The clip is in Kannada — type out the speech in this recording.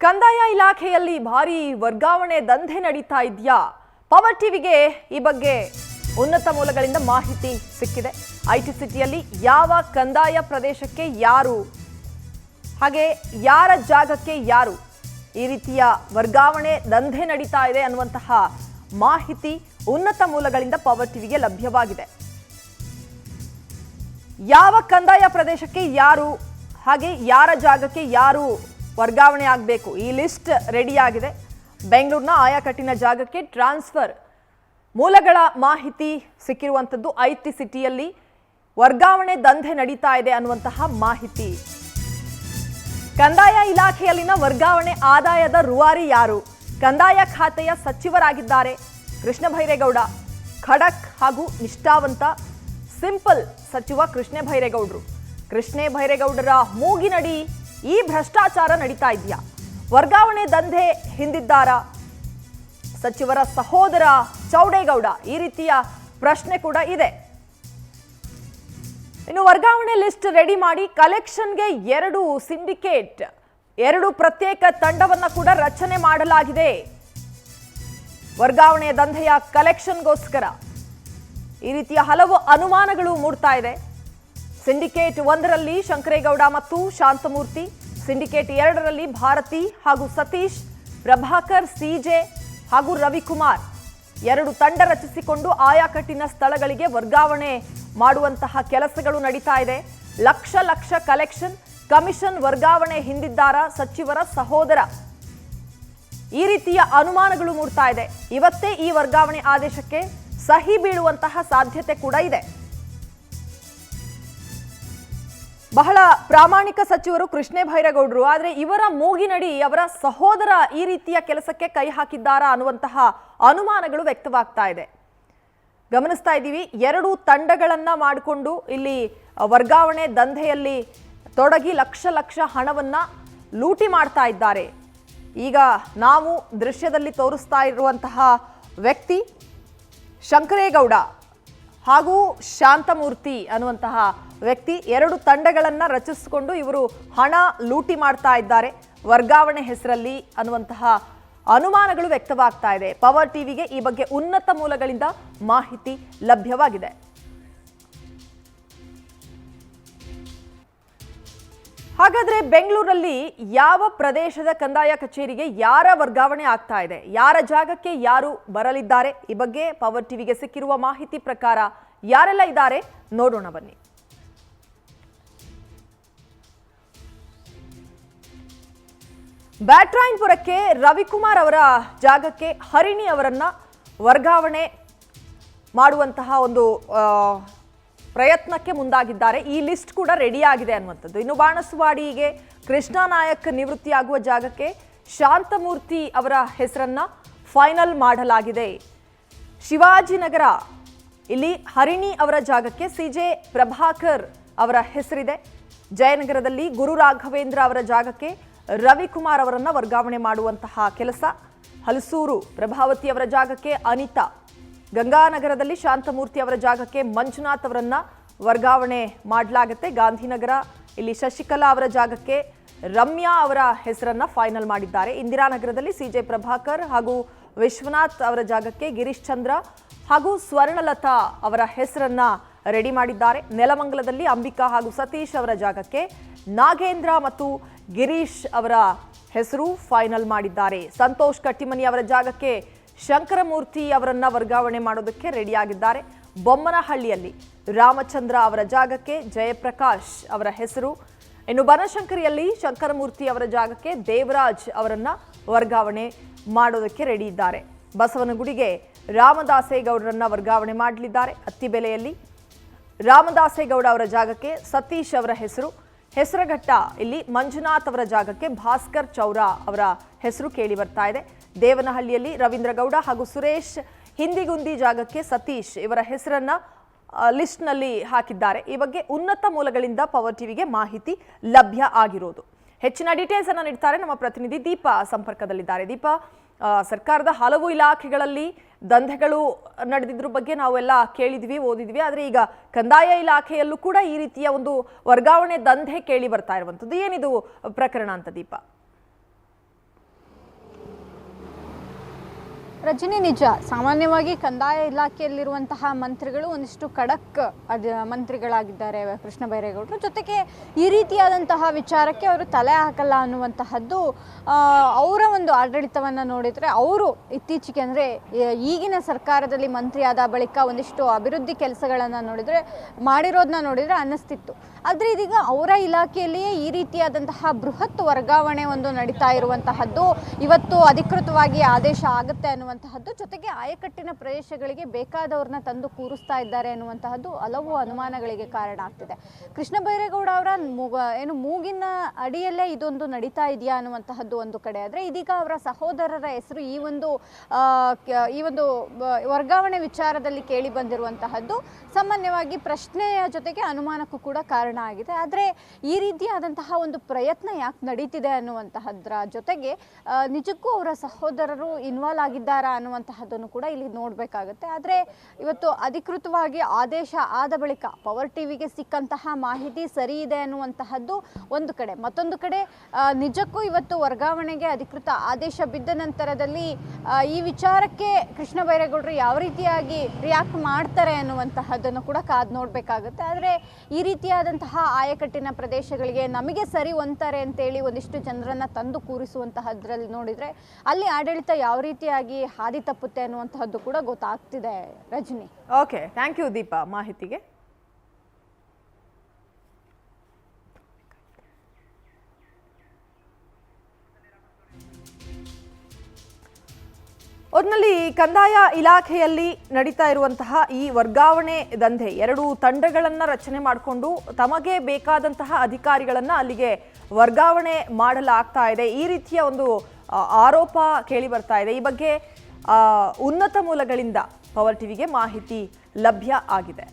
ಕಂದಾಯ ಇಲಾಖೆಯಲ್ಲಿ ಭಾರಿ ವರ್ಗಾವಣೆ ದಂಧೆ ನಡೀತಾ ಇದೆಯಾ? ಪವರ್ ಟಿವಿಗೆ ಈ ಬಗ್ಗೆ ಉನ್ನತ ಮೂಲಗಳಿಂದ ಮಾಹಿತಿ ಸಿಕ್ಕಿದೆ. ಐಟಿ ಸಿಟಿಯಲ್ಲಿ ಯಾವ ಕಂದಾಯ ಪ್ರದೇಶಕ್ಕೆ ಯಾರು, ಹಾಗೆ ಯಾರ ಜಾಗಕ್ಕೆ ಯಾರು ಈ ರೀತಿಯ ವರ್ಗಾವಣೆ ದಂಧೆ ನಡೀತಾ ಇದೆ ಅನ್ನುವಂತಹ ಮಾಹಿತಿ ಉನ್ನತ ಮೂಲಗಳಿಂದ ಪವರ್ ಟಿವಿಗೆ ಲಭ್ಯವಾಗಿದೆ. ಯಾವ ಕಂದಾಯ ಪ್ರದೇಶಕ್ಕೆ ಯಾರು, ಹಾಗೆ ಯಾರ ಜಾಗಕ್ಕೆ ಯಾರು ವರ್ಗಾವಣೆ ಆಗಬೇಕು, ಈ ಲಿಸ್ಟ್ ರೆಡಿ ಆಗಿದೆ. ಬೆಂಗಳೂರಿನ ಆಯಾಕಟ್ಟಿನ ಜಾಗಕ್ಕೆ ಟ್ರಾನ್ಸ್ಫರ್ ಮೂಲಗಳ ಮಾಹಿತಿ ಸಿಕ್ಕಿರುವಂಥದ್ದು. ಐಟಿ ಸಿಟಿಯಲ್ಲಿ ವರ್ಗಾವಣೆ ದಂಧೆ ನಡೀತಾ ಇದೆ ಅನ್ನುವಂತಹ ಮಾಹಿತಿ. ಕಂದಾಯ ಇಲಾಖೆಯಲ್ಲಿನ ವರ್ಗಾವಣೆ ಆದಾಯದ ರೂವಾರಿ ಯಾರು? ಕಂದಾಯ ಖಾತೆಯ ಸಚಿವರಾಗಿದ್ದಾರೆ ಕೃಷ್ಣ ಭೈರೇಗೌಡ. ಖಡಕ್ ಹಾಗೂ ನಿಷ್ಠಾವಂತ ಸಿಂಪಲ್ ಸಚಿವ ಕೃಷ್ಣ ಭೈರೇಗೌಡರು. ಕೃಷ್ಣ ಭೈರೇಗೌಡರ ಮೂಗಿನಡಿ ಈ ಭ್ರಷ್ಟಾಚಾರ ನಡೀತಾ ಇದೆಯಾ? ವರ್ಗಾವಣೆ ದಂಧೆ ಹಿಂದಿದ್ದಾರಾ? ಸಚಿವರ ಸಹೋದರ ಚೌಡೇಗೌಡ, ಈ ರೀತಿಯ ಪ್ರಶ್ನೆ ಕೂಡ ಇದೆ. ಇನ್ನು ವರ್ಗಾವಣೆ ಲಿಸ್ಟ್ ರೆಡಿ ಮಾಡಿ ಕಲೆಕ್ಷನ್ಗೆ 2 ಸಿಂಡಿಕೇಟ್, 2 ಪ್ರತ್ಯೇಕ ತಂಡವನ್ನ ಕೂಡ ರಚನೆ ಮಾಡಲಾಗಿದೆ. ವರ್ಗಾವಣೆ ದಂಧೆಯ ಕಲೆಕ್ಷನ್ಗೋಸ್ಕರ ಈ ರೀತಿಯ ಹಲವು ಅನುಮಾನಗಳು ಮೂಡ್ತಾ ಇದೆ. ಸಿಂಡಿಕೇಟ್ 1ರಲ್ಲಿ ಶಂಕರೇಗೌಡ ಮತ್ತು ಶಾಂತಮೂರ್ತಿ, ಸಿಂಡಿಕೇಟ್ 2ರಲ್ಲಿ ಭಾರತಿ ಹಾಗೂ ಸತೀಶ್, ಪ್ರಭಾಕರ್, ಸಿಜೆ ಹಾಗೂ ರವಿಕುಮಾರ್ 2 ತಂಡ ರಚಿಸಿಕೊಂಡು ಆಯಾಕಟ್ಟಿನ ಸ್ಥಳಗಳಿಗೆ ವರ್ಗಾವಣೆ ಮಾಡುವಂತಹ ಕೆಲಸಗಳು ನಡೀತಾ ಇದೆ. ಲಕ್ಷ ಲಕ್ಷ ಕಲೆಕ್ಷನ್, ಕಮಿಷನ್ ವರ್ಗಾವಣೆ ಹಿಂದಿದ್ದಾರ ಸಚಿವರ ಸಹೋದರ, ಈ ರೀತಿಯ ಅನುಮಾನಗಳು ಮೂಡ್ತಾ ಇದೆ. ಇವತ್ತೇ ಈ ವರ್ಗಾವಣೆ ಆದೇಶಕ್ಕೆ ಸಹಿ ಬೀಳುವಂತಹ ಸಾಧ್ಯತೆ ಕೂಡ ಇದೆ. ಬಹಳ ಪ್ರಾಮಾಣಿಕ ಸಚಿವರು ಕೃಷ್ಣ ಭೈರೇಗೌಡರು, ಆದರೆ ಇವರ ಮೂಗಿನಡಿ ಅವರ ಸಹೋದರ ಈ ರೀತಿಯ ಕೆಲಸಕ್ಕೆ ಕೈ ಹಾಕಿದ್ದಾರಾ ಅನ್ನುವಂತಹ ಅನುಮಾನಗಳು ವ್ಯಕ್ತವಾಗ್ತಾ ಇದೆ. ಗಮನಿಸ್ತಾ ಇದ್ದೀವಿ, 2 ತಂಡಗಳನ್ನ ಮಾಡಿಕೊಂಡು ಇಲ್ಲಿ ವರ್ಗಾವಣೆ ದಂಧೆಯಲ್ಲಿ ತೊಡಗಿ ಲಕ್ಷ ಲಕ್ಷ ಹಣವನ್ನ ಲೂಟಿ ಮಾಡ್ತಾ ಇದ್ದಾರೆ. ಈಗ ನಾವು ದೃಶ್ಯದಲ್ಲಿ ತೋರಿಸ್ತಾ ಇರುವಂತಹ ವ್ಯಕ್ತಿ ಶಂಕರೇಗೌಡ ಹಾಗೂ ಶಾಂತಮೂರ್ತಿ ಅನ್ನುವಂತಹ ವ್ಯಕ್ತಿ. 2 ತಂಡಗಳನ್ನ ರಚಿಸಿಕೊಂಡು ಇವರು ಹಣ ಲೂಟಿ ಮಾಡ್ತಾ ಇದ್ದಾರೆ ವರ್ಗಾವಣೆ ಹೆಸರಲ್ಲಿ ಅನ್ನುವಂತಹ ಅನುಮಾನಗಳು ವ್ಯಕ್ತವಾಗ್ತಾ ಇದೆ. ಪವರ್ ಟಿವಿಗೆ ಈ ಬಗ್ಗೆ ಉನ್ನತ ಮೂಲಗಳಿಂದ ಮಾಹಿತಿ ಲಭ್ಯವಾಗಿದೆ. ಹಾಗಾದ್ರೆ ಬೆಂಗಳೂರಲ್ಲಿ ಯಾವ ಪ್ರದೇಶದ ಕಂದಾಯ ಕಚೇರಿಗೆ ಯಾರ ವರ್ಗಾವಣೆ ಆಗ್ತಾ ಇದೆ, ಯಾರ ಜಾಗಕ್ಕೆ ಯಾರು ಬರಲಿದ್ದಾರೆ, ಈ ಬಗ್ಗೆ ಪವರ್ ಟಿವಿಗೆ ಸಿಕ್ಕಿರುವ ಮಾಹಿತಿ ಪ್ರಕಾರ ಯಾರೆಲ್ಲ ಇದ್ದಾರೆ ನೋಡೋಣ ಬನ್ನಿ. ಬ್ಯಾಟ್ರಾಯನ್ಪುರಕ್ಕೆ ರವಿಕುಮಾರ್ ಅವರ ಜಾಗಕ್ಕೆ ಹರಿಣಿ ಅವರನ್ನ ವರ್ಗಾವಣೆ ಮಾಡುವಂತಹ ಒಂದು ಪ್ರಯತ್ನಕ್ಕೆ ಮುಂದಾಗಿದ್ದಾರೆ. ಈ ಲಿಸ್ಟ್ ಕೂಡ ರೆಡಿ ಆಗಿದೆ ಅನ್ನುವಂಥದ್ದು. ಇನ್ನು ಬಾಣಸವಾಡಿಗೆ ಕೃಷ್ಣಾ ನಾಯಕ್ ನಿವೃತ್ತಿಯಾಗುವ ಜಾಗಕ್ಕೆ ಶಾಂತಮೂರ್ತಿ ಅವರ ಹೆಸರನ್ನ ಫೈನಲ್ ಮಾಡಲಾಗಿದೆ. ಶಿವಾಜಿನಗರ ಇಲ್ಲಿ ಹರಿಣಿ ಅವರ ಜಾಗಕ್ಕೆ ಸಿಜೆ ಪ್ರಭಾಕರ್ ಅವರ ಹೆಸರಿದೆ. ಜಯನಗರದಲ್ಲಿ ಗುರು ರಾಘವೇಂದ್ರ ಅವರ ಜಾಗಕ್ಕೆ ರವಿಕುಮಾರ್ ಅವರನ್ನ ವರ್ಗಾವಣೆ ಮಾಡುವಂತಹ ಕೆಲಸ. ಹಲಸೂರು ಪ್ರಭಾವತಿ ಅವರ ಜಾಗಕ್ಕೆ ಅನಿತಾ, ಗಂಗಾನಗರದಲ್ಲಿ ಶಾಂತಮೂರ್ತಿ ಅವರ ಜಾಗಕ್ಕೆ ಮಂಜುನಾಥ್ ಅವರನ್ನ ವರ್ಗಾವಣೆ ಮಾಡಲಾಗುತ್ತೆ. ಗಾಂಧಿನಗರ ಇಲ್ಲಿ ಶಶಿಕಲಾ ಅವರ ಜಾಗಕ್ಕೆ ರಮ್ಯಾ ಅವರ ಹೆಸರನ್ನ ಫೈನಲ್ ಮಾಡಿದ್ದಾರೆ. ಇಂದಿರಾನಗರದಲ್ಲಿ ಸಿಜೆ ಪ್ರಭಾಕರ್ ಹಾಗೂ ವಿಶ್ವನಾಥ್ ಅವರ ಜಾಗಕ್ಕೆ ಗಿರೀಶ್ ಚಂದ್ರ ಹಾಗೂ ಸ್ವರ್ಣಲತಾ ಅವರ ಹೆಸರನ್ನ ರೆಡಿ ಮಾಡಿದ್ದಾರೆ. ನೆಲಮಂಗಲದಲ್ಲಿ ಅಂಬಿಕಾ ಹಾಗೂ ಸತೀಶ್ ಅವರ ಜಾಗಕ್ಕೆ ನಾಗೇಂದ್ರ ಮತ್ತು ಗಿರೀಶ್ ಅವರ ಹೆಸರು ಫೈನಲ್ ಮಾಡಿದ್ದಾರೆ. ಸಂತೋಷ್ ಕಟ್ಟಿಮನಿ ಅವರ ಜಾಗಕ್ಕೆ ಶಂಕರಮೂರ್ತಿ ಅವರನ್ನ ವರ್ಗಾವಣೆ ಮಾಡೋದಕ್ಕೆ ರೆಡಿಯಾಗಿದ್ದಾರೆ. ಬೊಮ್ಮನಹಳ್ಳಿಯಲ್ಲಿ ರಾಮಚಂದ್ರ ಅವರ ಜಾಗಕ್ಕೆ ಜಯಪ್ರಕಾಶ್ ಅವರ ಹೆಸರು. ಇನ್ನು ಬನಶಂಕರಿಯಲ್ಲಿ ಶಂಕರಮೂರ್ತಿ ಅವರ ಜಾಗಕ್ಕೆ ದೇವರಾಜ್ ಅವರನ್ನ ವರ್ಗಾವಣೆ ಮಾಡೋದಕ್ಕೆ ರೆಡಿ ಇದ್ದಾರೆ. ಬಸವನಗುಡಿಗೆ ರಾಮದಾಸೇಗೌಡರನ್ನ ವರ್ಗಾವಣೆ ಮಾಡಲಿದ್ದಾರೆ. ಅತ್ತಿಬೆಲೆಯಲ್ಲಿ ರಾಮದಾಸೇಗೌಡ ಅವರ ಜಾಗಕ್ಕೆ ಸತೀಶ್ ಅವರ ಹೆಸರು. ಹೆಸರಘಟ್ಟ ಇಲ್ಲಿ ಮಂಜುನಾಥ್ ಅವರ ಜಾಗಕ್ಕೆ ಭಾಸ್ಕರ್ ಚೌರ ಅವರ ಹೆಸರು ಕೇಳಿ ಬರ್ತಾ ಇದೆ. ದೇವನಹಳ್ಳಿಯಲ್ಲಿ ರವೀಂದ್ರಗೌಡ ಹಾಗೂ ಸುರೇಶ್ ಹಿಂದಿಗುಂದಿ ಜಾಗಕ್ಕೆ ಸತೀಶ್ ಇವರ ಹೆಸರನ್ನ ಲಿಸ್ಟ್ನಲ್ಲಿ ಹಾಕಿದ್ದಾರೆ. ಈ ಬಗ್ಗೆ ಉನ್ನತ ಮೂಲಗಳಿಂದ ಪವರ್ ಟಿವಿಗೆ ಮಾಹಿತಿ ಲಭ್ಯ ಆಗಿರೋದು. ಹೆಚ್ಚಿನ ಡೀಟೇಲ್ಸ್ ಅನ್ನು ನೀಡ್ತಾರೆ ನಮ್ಮ ಪ್ರತಿನಿಧಿ ದೀಪ ಸಂಪರ್ಕದಲ್ಲಿದ್ದಾರೆ. ದೀಪ, ಸರ್ಕಾರದ ಹಲವು ಇಲಾಖೆಗಳಲ್ಲಿ ದಂಧೆಗಳು ನಡೆದಿದ್ರ ಬಗ್ಗೆ ನಾವೆಲ್ಲ ಕೇಳಿದ್ವಿ, ಓದಿದ್ವಿ. ಆದರೆ ಈಗ ಕಂದಾಯ ಇಲಾಖೆಯಲ್ಲೂ ಕೂಡ ಈ ರೀತಿಯ ಒಂದು ವರ್ಗಾವಣೆ ದಂಧೆ ಕೇಳಿ ಬರ್ತಾ ಇರುವಂಥದ್ದು. ಏನಿದು ಪ್ರಕರಣ ಅಂತ ದೀಪ? ರಜನಿ, ನಿಜ. ಸಾಮಾನ್ಯವಾಗಿ ಕಂದಾಯ ಇಲಾಖೆಯಲ್ಲಿರುವಂತಹ ಮಂತ್ರಿಗಳು ಒಂದಿಷ್ಟು ಖಡಕ್ ಮಂತ್ರಿಗಳಾಗಿದ್ದಾರೆ ಕೃಷ್ಣ ಬೈರೇಗೌಡರು. ಜೊತೆಗೆ ಈ ರೀತಿಯಾದಂತಹ ವಿಚಾರಕ್ಕೆ ಅವರು ತಲೆ ಹಾಕಲ್ಲ ಅನ್ನುವಂತಹದ್ದು ಅವರ ಒಂದು ಆಡಳಿತವನ್ನು ನೋಡಿದರೆ, ಅವರು ಇತ್ತೀಚೆಗೆ ಅಂದರೆ ಈಗಿನ ಸರ್ಕಾರದಲ್ಲಿ ಮಂತ್ರಿಯಾದ ಬಳಿಕ ಒಂದಿಷ್ಟು ಅಭಿವೃದ್ಧಿ ಕೆಲಸಗಳನ್ನು ಮಾಡಿರೋದನ್ನ ನೋಡಿದರೆ ಅನ್ನಿಸ್ತಿತ್ತು. ಆದರೆ ಇದೀಗ ಅವರ ಇಲಾಖೆಯಲ್ಲಿಯೇ ಈ ರೀತಿಯಾದಂತಹ ಬೃಹತ್ ವರ್ಗಾವಣೆ ಒಂದು ನಡೀತಾ ಇರುವಂತಹದ್ದು, ಇವತ್ತು ಅಧಿಕೃತವಾಗಿ ಆದೇಶ ಆಗುತ್ತೆ ಅನ್ನುವಂತಹದ್ದು, ಜೊತೆಗೆ ಆಯಕಟ್ಟಿನ ಪ್ರದೇಶಗಳಿಗೆ ಬೇಕಾದವ್ರನ್ನ ತಂದು ಕೂರಿಸ್ತಾ ಇದ್ದಾರೆ ಅನ್ನುವಂತಹದ್ದು ಹಲವು ಅನುಮಾನಗಳಿಗೆ ಕಾರಣ ಆಗ್ತಿದೆ. ಕೃಷ್ಣ ಬೈರೇಗೌಡ ಅವರ ಮೂಗಿನ ಅಡಿಯಲ್ಲೇ ಇದೊಂದು ನಡೀತಾ ಇದೆಯಾ ಅನ್ನುವಂತಹದ್ದು ಒಂದು ಕಡೆ ಆದರೆ, ಇದೀಗ ಅವರ ಸಹೋದರರ ಹೆಸರು ಈ ಒಂದು ವರ್ಗಾವಣೆ ವಿಚಾರದಲ್ಲಿ ಕೇಳಿ ಬಂದಿರುವಂತಹದ್ದು ಸಾಮಾನ್ಯವಾಗಿ ಪ್ರಶ್ನೆಯ ಜೊತೆಗೆ ಅನುಮಾನಕ್ಕೂ ಕೂಡ ಕಾರಣ ಆಗಿದೆ. ಆದರೆ ಈ ರೀತಿಯಾದಂತಹ ಒಂದು ಪ್ರಯತ್ನ ಯಾಕೆ ನಡೀತಿದೆ ಅನ್ನುವಂತಹದ್ರ ಜೊತೆಗೆ ನಿಜಕ್ಕೂ ಅವರ ಸಹೋದರರು ಇನ್ವಾಲ್ವ್ ಆಗಿದ್ದಾರಾ ಅನ್ನುವಂತಹದ್ದನ್ನು ಕೂಡ ಇಲ್ಲಿ ನೋಡಬೇಕಾಗುತ್ತೆ. ಆದರೆ ಇವತ್ತು ಅಧಿಕೃತವಾಗಿ ಆದೇಶ ಆದ ಬಳಿಕ ಪವರ್ ಟಿವಿಗೆ ಸಿಕ್ಕಂತಹ ಮಾಹಿತಿ ಸರಿ ಇದೆ ಅನ್ನುವಂತಹದ್ದು ಒಂದು ಕಡೆ. ಮತ್ತೊಂದು ಕಡೆ ನಿಜಕ್ಕೂ ಇವತ್ತು ವರ್ಗಾವಣೆಗೆ ಅಧಿಕೃತ ಆದೇಶ ಬಿದ್ದ ನಂತರದಲ್ಲಿ ಈ ವಿಚಾರಕ್ಕೆ ಕೃಷ್ಣ ಬೈರೇಗೌಡರು ಯಾವ ರೀತಿಯಾಗಿ ರಿಯಾಕ್ಟ್ ಮಾಡ್ತಾರೆ ಅನ್ನುವಂತಹದ್ದನ್ನು ಕೂಡ ಕಾದು ನೋಡಬೇಕಾಗುತ್ತೆ. ಆದರೆ ಈ ರೀತಿಯಾದಂತಹ ಆಯಕಟ್ಟಿನ ಪ್ರದೇಶಗಳಿಗೆ ನಮಗೆ ಸರಿ ಹೊಂತಾರೆ ಅಂತೇಳಿ ಒಂದಿಷ್ಟು ಜನರನ್ನ ತಂದು ಕೂರಿಸುವಂತಹದ್ರಲ್ಲಿ ನೋಡಿದ್ರೆ ಅಲ್ಲಿ ಆಡಳಿತ ಯಾವ ರೀತಿಯಾಗಿ ಹಾದಿ ತಪ್ಪುತ್ತೆ ಅನ್ನುವಂತಹದ್ದು ಕೂಡ ಗೊತ್ತಾಗ್ತಿದೆ. Rajani, okay, thank you Deepa ಮಾಹಿತಿಗೆ. ಒಟ್ನಲ್ಲಿ ಕಂದಾಯ ಇಲಾಖೆಯಲ್ಲಿ ನಡೀತಾ ಇರುವಂತಹ ಈ ವರ್ಗಾವಣೆ ದಂಧೆ, ಎರಡು ತಂಡಗಳನ್ನು ರಚನೆ ಮಾಡಿಕೊಂಡು ತಮಗೆ ಬೇಕಾದಂತಹ ಅಧಿಕಾರಿಗಳನ್ನು ಅಲ್ಲಿಗೆ ವರ್ಗಾವಣೆ ಮಾಡಲಾಗ್ತಾ ಇದೆ. ಈ ರೀತಿಯ ಒಂದು ಆರೋಪ ಕೇಳಿ ಬರ್ತಾ ಇದೆ. ಈ ಬಗ್ಗೆ ಉನ್ನತ ಮೂಲಗಳಿಂದ ಪವರ್ ಟಿವಿಗೆ ಮಾಹಿತಿ ಲಭ್ಯ ಆಗಿದೆ.